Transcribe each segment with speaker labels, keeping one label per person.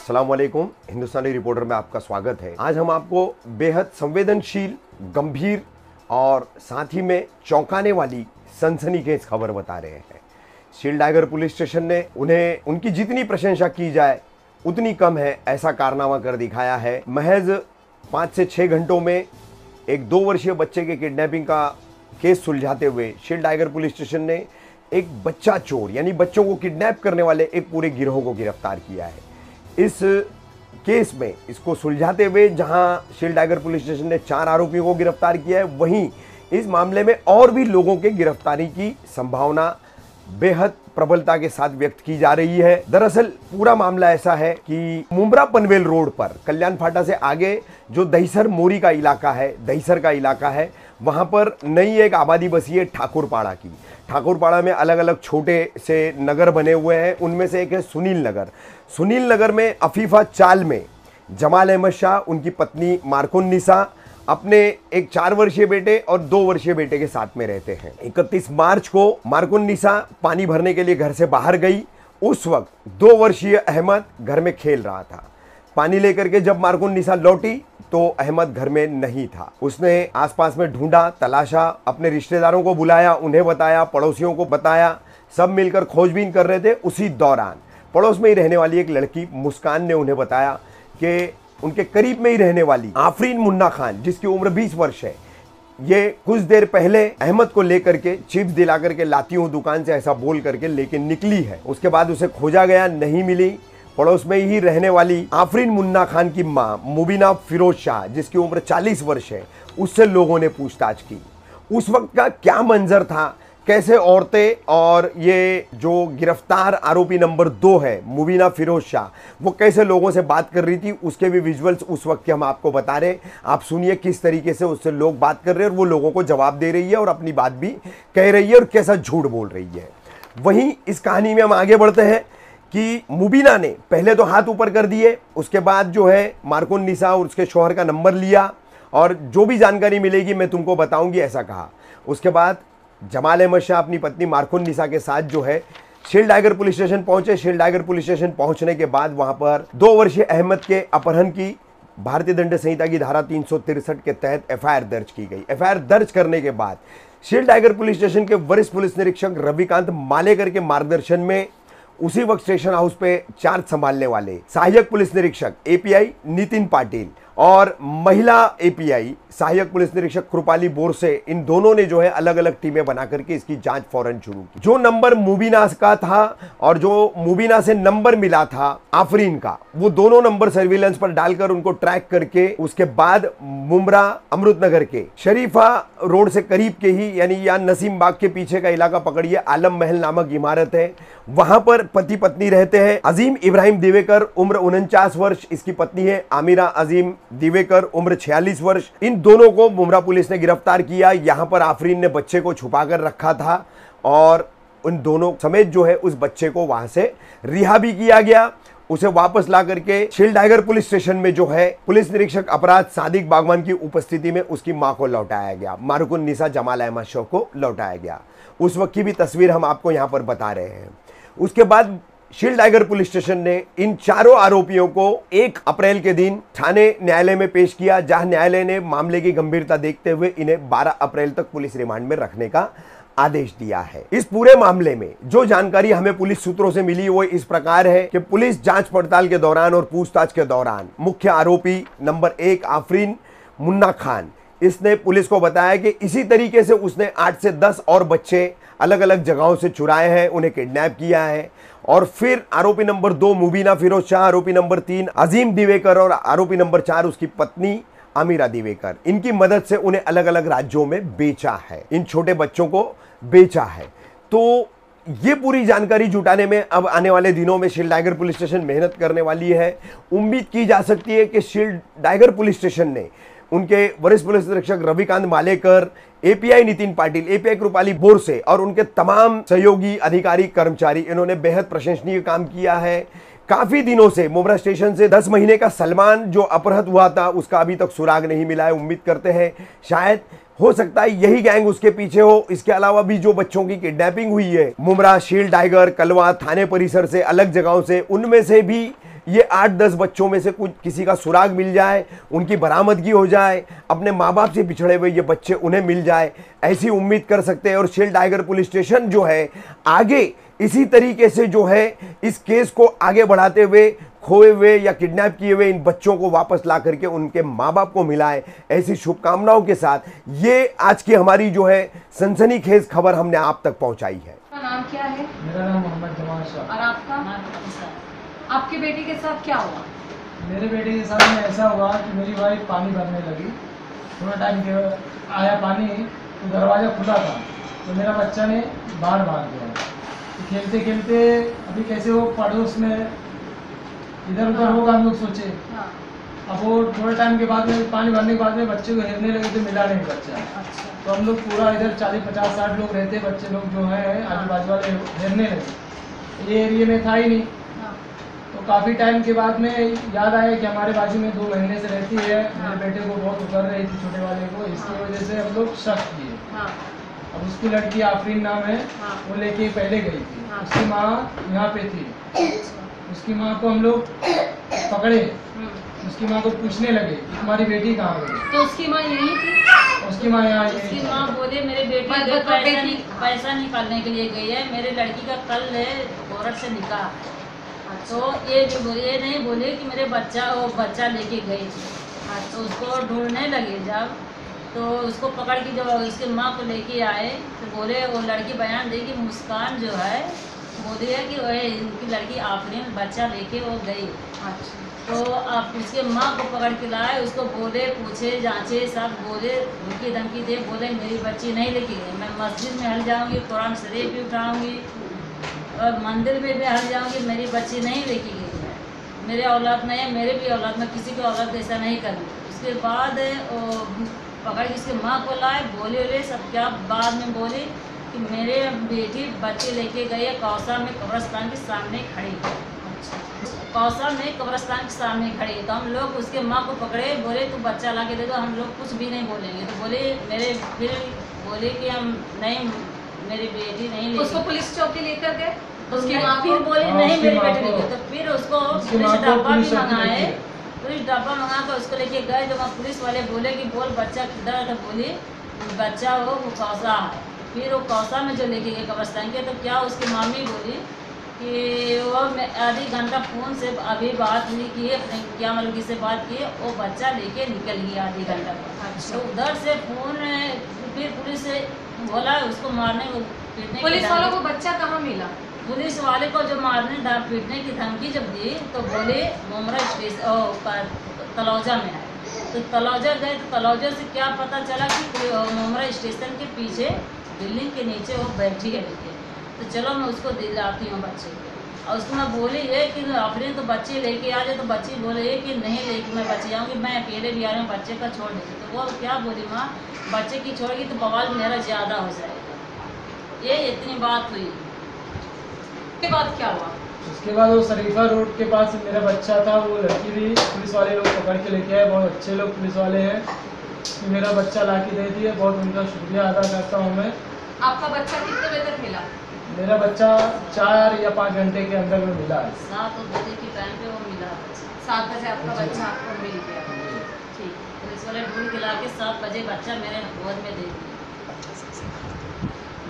Speaker 1: अस्सलाम वालेकुम। हिंदुस्तानी रिपोर्टर में आपका स्वागत है। आज हम आपको बेहद संवेदनशील, गंभीर और साथ ही में चौंकाने वाली सनसनीखेज खबर बता रहे हैं। शील टाइगर पुलिस स्टेशन ने उन्हें उनकी जितनी प्रशंसा की जाए उतनी कम है, ऐसा कारनामा कर दिखाया है। महज 5 से 6 घंटों में एक 2 वर्षीय बच्चे के किडनैपिंग का केस सुलझाते हुए शील टाइगर पुलिस स्टेशन ने एक बच्चा चोर यानी बच्चों को किडनैप करने वाले एक पूरे गिरोह को गिरफ्तार किया है। इस केस में इसको सुलझाते हुए जहां शील टाइगर पुलिस स्टेशन ने 4 आरोपियों को गिरफ्तार किया है, वहीं इस मामले में और भी लोगों के गिरफ्तारी की संभावना बेहद प्रबलता के साथ व्यक्त की जा रही है। दरअसल पूरा मामला ऐसा है कि मुंब्रा पनवेल रोड पर कल्याण फाटा से आगे जो दहीसर मोरी का इलाका है, दहीसर का इलाका है, वहां पर नई एक आबादी बसी है ठाकुरपाड़ा की। ठाकुरपाड़ा में अलग अलग छोटे से नगर बने हुए हैं, उनमें से एक है सुनील नगर। सुनील नगर में अफीफा चाल में जमाल अहमद शाह, उनकी पत्नी मार्कुन निसा अपने एक 4 वर्षीय बेटे और 2 वर्षीय बेटे के साथ में रहते हैं। 31 मार्च को मार्कुन निसा पानी भरने के लिए घर से बाहर गई। उस वक्त 2 वर्षीय अहमद घर में खेल रहा था। पानी लेकर के जब मार्कुन निसा लौटी तो अहमद घर में नहीं था। उसने आसपास में ढूंढा, तलाशा, अपने रिश्तेदारों को बुलाया, उन्हें बताया, पड़ोसियों को बताया, सब मिलकर खोजबीन कर रहे थे। उसी दौरान पड़ोस में ही रहने वाली एक लड़की मुस्कान ने उन्हें बताया कि उनके करीब में ही रहने वाली आफरीन मुन्ना खान, जिसकी उम्र 20 वर्ष है, ये कुछ देर पहले अहमद को लेकर के चिप्स दिला करके लाती हूँ दुकान से, ऐसा बोल करके लेके निकली है। उसके बाद उसे खोजा गया, नहीं मिली। पड़ोस में ही रहने वाली आफरीन मुन्ना खान की मां मुबीना फिरोज शाह, जिसकी उम्र 40 वर्ष है, उससे लोगों ने पूछताछ की। उस वक्त का क्या मंजर था, कैसे औरतें और ये जो गिरफ्तार आरोपी नंबर 2 है मुबीना फिरोज शाह, वो कैसे लोगों से बात कर रही थी, उसके भी विजुअल्स उस वक्त के हम आपको बता रहे हैं। आप सुनिए किस तरीके से उससे लोग बात कर रहे हैं और वो लोगों को जवाब दे रही है और अपनी बात भी कह रही है और कैसा झूठ बोल रही है। वहीं इस कहानी में हम आगे बढ़ते हैं कि मुबीना ने पहले तो हाथ ऊपर कर दिए, उसके बाद जो है मार्कुन निसा और उसके शौहर का नंबर लिया और जो भी जानकारी मिलेगी मैं तुमको बताऊंगी, ऐसा कहा। उसके बाद जमाल अहमद शाह अपनी पत्नी मार्कुन निसा के साथ जो है शील टाइगर पुलिस स्टेशन पहुंचे। शील टाइगर पुलिस स्टेशन पहुंचने के बाद वहां पर 2 वर्षीय अहमद के अपहरण की भारतीय दंड संहिता की धारा 363 के तहत एफआईआर दर्ज की गई। एफआईआर दर्ज करने के बाद शील टाइगर पुलिस स्टेशन के वरिष्ठ पुलिस निरीक्षक रविकांत मालेकर के मार्गदर्शन में उसी वक्त स्टेशन हाउस पे चार्ज संभालने वाले सहायक पुलिस निरीक्षक एपीआई नितिन पाटिल और महिला एपीआई सहायक पुलिस निरीक्षक कृपाली बोरसे, इन दोनों ने जो है अलग अलग टीमें बना करके इसकी जांच फौरन शुरू की। जो नंबर मुबीना का था और जो मुबीना से नंबर मिला था आफरीन का, वो दोनों नंबर सर्विलेंस पर डालकर उनको ट्रैक करके उसके बाद मुंब्रा अमृतनगर के शरीफा रोड से करीब के ही यानी या नसीम बाग के पीछे का इलाका पकड़िए, आलम महल नामक इमारत है, वहां पर पति पत्नी रहते हैं। अजीम इब्राहिम दिवेकर उम्र 49 वर्ष, इसकी पत्नी है आमिरा अजीम दिवेकर उम्र 46 वर्ष। इन दोनों को मुंब्रा पुलिस ने गिरफ्तार किया। यहां पर आफरीन ने बच्चे को छुपाकर रखा था और उन दोनों समेत जो है उस बच्चे को वहां से रिहा भी किया गया। उसे वापस ला करके शील टाइगर पुलिस स्टेशन में जो है पुलिस निरीक्षक अपराध सादिक बागवान की उपस्थिति में उसकी मां को लौटाया गया, मार्कुन निसा जमाल अहमद शाह को लौटाया गया। उस वक्त की भी तस्वीर हम आपको यहां पर बता रहे हैं। उसके बाद शील टाइगर पुलिस स्टेशन ने इन चारों आरोपियों को 1 अप्रैल के दिन थाने न्यायालय में पेश किया, जहां न्यायालय ने मामले की गंभीरता देखते हुए इन्हें 12 अप्रैल तक पुलिस रिमांड में रखने का आदेश दिया है। इस पूरे मामले में जो जानकारी हमें पुलिस सूत्रों से मिली वो इस प्रकार है कि पुलिस जांच पड़ताल के दौरान और पूछताछ के दौरान मुख्य आरोपी नंबर 1 आफरीन मुन्ना खान, इसने पुलिस को बताया कि इसी तरीके से उसने 8 से 10 और बच्चे अलग अलग जगहों से चुराए हैं, उन्हें किडनैप किया है। और फिर आरोपी नंबर 2 मुबीना फिरोज शाह, आरोपी नंबर 3 अजीम दिवेकर और आरोपी नंबर 4 उसकी पत्नी आमिरा दिवेकर, इनकी मदद से उन्हें अलग अलग राज्यों में बेचा है, इन छोटे बच्चों को बेचा है। तो ये पूरी जानकारी जुटाने में अब आने वाले दिनों में शील टाइगर पुलिस स्टेशन मेहनत करने वाली है। उम्मीद की जा सकती है कि शील टाइगर पुलिस स्टेशन ने उनके वरिष्ठ पुलिस निरीक्षक रविकांत मालेकर, एपीआई नितिन पाटिल, एपीआई कृपाली बोरसे और उनके तमाम सहयोगी अधिकारी कर्मचारी, इन्होंने बेहद प्रशंसनीय काम किया है। काफी दिनों से मुंब्रा स्टेशन से 10 महीने का सलमान जो अपहृत हुआ था उसका अभी तक सुराग नहीं मिला है। उम्मीद करते हैं शायद हो सकता है यही गैंग उसके पीछे हो। इसके अलावा भी जो बच्चों की किडनैपिंग हुई है मुंब्रा, शील टाइगर, कलवा थाने परिसर से अलग जगहों से, उनमें से भी ये 8-10 बच्चों में से कुछ किसी का सुराग मिल जाए, उनकी बरामदगी हो जाए, अपने माँ बाप से बिछड़े हुए ये बच्चे उन्हें मिल जाए, ऐसी उम्मीद कर सकते हैं। और शील टाइगर पुलिस स्टेशन जो है आगे इसी तरीके से जो है इस केस को आगे बढ़ाते हुए खोए हुए या किडनैप किए हुए इन बच्चों को वापस ला करके उनके माँ बाप को मिलाए, ऐसी शुभकामनाओं के साथ ये आज की हमारी जो है सनसनीखेज खबर हमने आप तक पहुंचाई है।
Speaker 2: नाम क्या है?
Speaker 3: मेरा नाम मोहम्मद जमाल शाह।
Speaker 2: और आपका? आपके बेटे के साथ क्या हुआ?
Speaker 3: मेरे बेटे के साथ में ऐसा हुआ कि मेरी वाइफ पानी भरने लगी, थोड़ा टाइम के आया पानी तो दरवाज़ा खुला था तो मेरा बच्चा ने बाहर भाग गया। तो खेलते खेलते अभी कैसे वो पड़ोस में इधर उधर होगा हम लोग सोचे।
Speaker 2: हाँ।
Speaker 3: अब वो थोड़े टाइम के बाद में पानी भरने के बाद में बच्चे को हेरने लगे तो मिला नहीं बच्चा।
Speaker 2: अच्छा।
Speaker 3: तो हम लोग पूरा इधर 40-50-60 लोग रहते, बच्चे लोग जो हैं आजू बाजू वाले हेरने लगे, ये एरिया में था ही नहीं।
Speaker 2: हाँ।
Speaker 3: तो काफ़ी टाइम के बाद में याद आया कि हमारे बाजू में 2 महीने से रहती है, मेरे बेटे को बहुत उतर रही थी छोटे वाले को, इसकी वजह से हम लोग शक किए।
Speaker 2: हाँ।
Speaker 3: अब उसकी लड़की आफरीन नाम है,
Speaker 2: हाँ।
Speaker 3: वो लेके पहले गई थी।
Speaker 2: हाँ।
Speaker 3: उसकी माँ यहाँ पे थी, उसकी माँ को हम लोग पकड़े, उसकी माँ को पूछने लगे कि तुम्हारी बेटी कहाँ गई।
Speaker 2: तो उसकी माँ यही थी?
Speaker 3: उसकी माँ यहाँ
Speaker 4: उसकी माँ बोले मेरे बेटी पैसा निकालने के लिए गई है, मेरे लड़की का कल है औरत से निकाह है। तो ये जो बोले, ये नहीं बोले कि मेरे बच्चा लेके गई थी। तो उसको ढूंढने लगे जब, तो उसको पकड़ के जब उसकी माँ को लेके आए तो बोले, वो लड़की बयान दी कि मुस्कान जो है बोली है कि वह इनकी लड़की आफरीन बच्चा लेके वो गई।
Speaker 2: अच्छा।
Speaker 4: तो आप उसके माँ को पकड़ के लाए, उसको बोले, पूछे, जांचे, सब बोले, धमकी धमकी दे, बोले मेरी बच्ची नहीं लेके गई, मैं मस्जिद में हल जाऊंगी, कुरान शरीफ भी उठाऊंगी और मंदिर में भी हल जाऊंगी, मेरी बच्ची नहीं लेके गई है, मेरे औलाद नहीं है, मेरे भी औलाद, मैं किसी की औलाद ऐसा नहीं करूँगी। उसके बाद पकड़ के उसकी माँ को लाए, बोले सब क्या, बाद में बोली कि मेरे बेटी बच्चे लेके गए कौसा में कब्रस्तान के सामने खड़ी है। कौसा में कब्रस्तान के सामने खड़ी है। तो हम लोग उसके माँ को पकड़े, बोले तू बच्चा ला के दे दो, हम लोग कुछ भी नहीं बोलेंगे। तो बोले फिर बोले कि हम नहीं, मेरी बेटी नहीं लेके।
Speaker 2: उसको पुलिस चौकी लेकर गए?
Speaker 4: उसकी माँ फिर बोले नहीं मेरी बेटी लेके। तो फिर उसको पुलिस डब्बा भी मंगाए, पुलिस डब्बा मंगा कर उसको लेके गए। जब वहाँ पुलिस वाले बोले कि बोल बच्चा किधर है, तो बोली बच्चा वो कौसा है। फिर वो कौसा में जो लेके गए कब्रस्तान के, तो क्या उसकी मामी बोली कि वो आधी घंटा फ़ोन से अभी बात हुई की अपने क्या मलकी से बात की, वो बच्चा लेके निकल गया आधी घंटा पर।
Speaker 2: अच्छा।
Speaker 4: तो उधर से फ़ोन फिर पुलिस से बोला उसको मारने को पीटने।
Speaker 2: पुलिस वालों को बच्चा कहाँ मिला?
Speaker 4: पुलिस वाले को जो मारने पीटने की धमकी जब दी तो बोले मोमरा स्टेशन तलौजा में है। तो तलौजा गए, तो तलौजा से क्या पता चला कि मोमरा स्टेशन के पीछे बिल्डिंग के नीचे वो बैठी है लेके। तो चलो मैं उसको दिलाती हूँ बच्चे को। और उसको मैं बोली है कि आफरीन तो बच्चे लेके आ जाए, तो बच्ची बोले कि नहीं लेके मैं बच्चे आऊँगी, मैं अकेले भी आ रही हूँ, बच्चे का छोड़ देती। तो वो क्या बोली, माँ बच्चे की छोड़ेगी तो बवाल मेरा ज़्यादा हो जाएगा। ये इतनी बात हुई।
Speaker 2: के बाद क्या हुआ?
Speaker 3: उसके बाद वो शरीफा रोड के पास मेरा बच्चा था, वो लड़की भी पुलिस वाले लोग पकड़ के लेके आए। बहुत अच्छे लोग पुलिस वाले हैं कि मेरा बच्चा ला के दे दिए, बहुत उनका शुक्रिया अदा करता हूँ मैं।
Speaker 2: आपका बच्चा कितने बजे तक मिला?
Speaker 3: मेरा बच्चा 4 या 5 घंटे के अंदर में मिला है।
Speaker 4: 7 बजे के टाइम पे वो मिला।
Speaker 2: 7 बजे आपका बच्चा आपको मिल गया?
Speaker 4: ठीक, पुलिस वाले ढूंढ के ला के 7 बजे बच्चा मेरे गोद में दे दिया।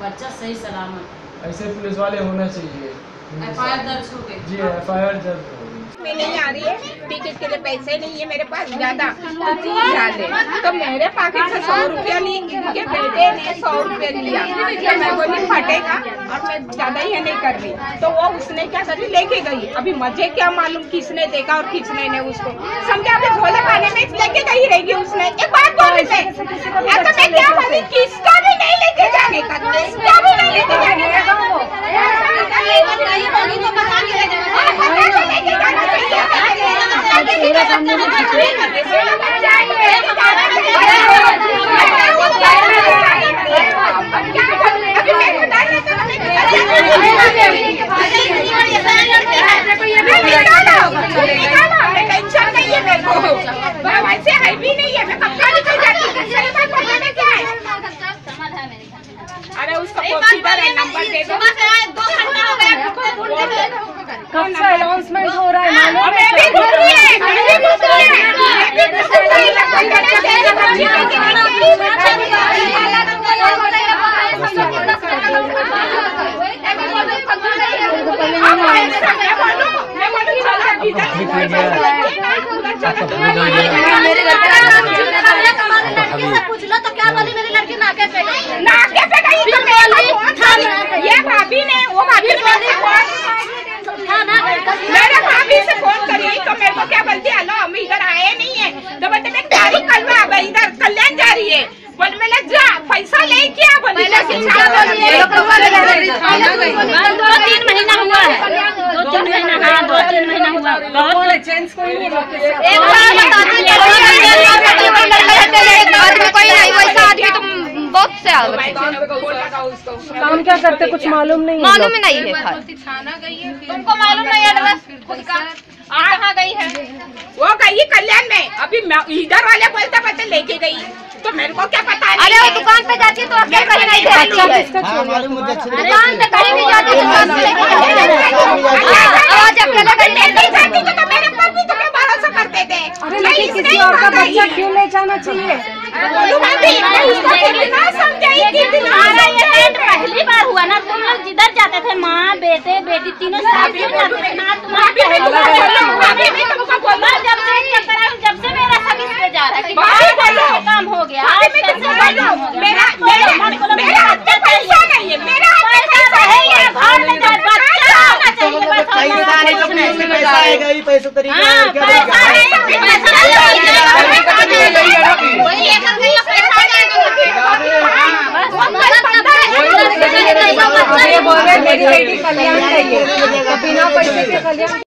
Speaker 4: बच्चा सही सलामत।
Speaker 3: ऐसे पुलिस वाले होना चाहिए।
Speaker 2: FIR दर्ज हो गई?
Speaker 3: जी FIR दर्ज हो गई।
Speaker 5: मैं नहीं आ रही है, टिकट के लिए पैसे नहीं है मेरे पास ज्यादा, तो 30,000 है। तो मेरे पॉकेट से 100 रुपया ली, इनके बेटे ने 100 रुपया लिया। तो मैं बोली फटेगा और मैं ज्यादा ही नहीं कर रही। तो वो उसने क्या करी, लेके गई। अभी मुझे क्या मालूम किसने देखा और किसने ने उसको समझा। अभी भोले खाने में लेके गई रहेगी उसने। एक बात बोले थे, ऐसा मैं क्या बोली, किसका भी नहीं लेके जाने का, किसका भी नहीं लेके जाने का। वैसे है भी नहीं है, मैं पक्का निकल जाती हूँ। अरे उसका नंबर दे दो।
Speaker 6: 2 घंटा हो गया।
Speaker 2: कब से अनाउंसमेंट हो रहा है
Speaker 5: और मैं भी घूम रही है, मैं भी घूम रही है, मैं भी घूम रही
Speaker 6: पूछलो तो क्या बोली मेरी लड़की नाके पे गई।
Speaker 5: नाके पे गई तो ये भाभी ने वो भाभी ने मेरे भाभी से फोन करी तो मेरे को क्या बोलती, हेलो हम इधर आए नहीं है, तो बोलते मैं गाड़ी कलवा इधर कल्याण जा रही है, बोल मैंने जा पैसा ले क्या बोली
Speaker 6: 2-3 महीना हुआ है, 2-3 महीना हुआ।
Speaker 2: कौन है जेंट्स कोई नहीं है?
Speaker 6: एक बार बताती कोई नहीं, वैसा आदमी तुम बहुत से
Speaker 2: काम क्या करते कुछ मालूम नहीं है?
Speaker 6: मालूम ही नहीं है। तुमको मालूम नहीं एड्रेस खुद का कहाँ गई है?
Speaker 5: वो गई कल्याण में, अभी इधर वाले बोलते बोलते लेके गई, तो मेरे को क्या पता नहीं।
Speaker 6: अरे वो दुकान पे जाती है तो अकेले कहीं नहीं जाती है, दुकान पे कहीं भी जाती है दुकान पे लेके आज अकेले कहीं नहीं जाती
Speaker 5: तो मेरे पर भी तुम्हें भरोसा करते थे।
Speaker 2: अरे लेकिन किसी और का बच्चा क्यों ले जाना चाहिए?
Speaker 6: पहली बार हुआ ना, तुम लोग जिधर जाते थे माँ बेटे बेटी तीनों साथ में जाते थे ना, जब से मेरा सब इस पे जा रहा है कि काम हो गया,
Speaker 5: मेरा हाथ में पैसा नहीं है, मेरा हाथ में पैसा नहीं है,
Speaker 7: पैसा आएगा ही, पैसा तरीका
Speaker 2: बोल रहे मेरी बेटी कल्याण चाहिए, तो बिना पैसे के कल्याण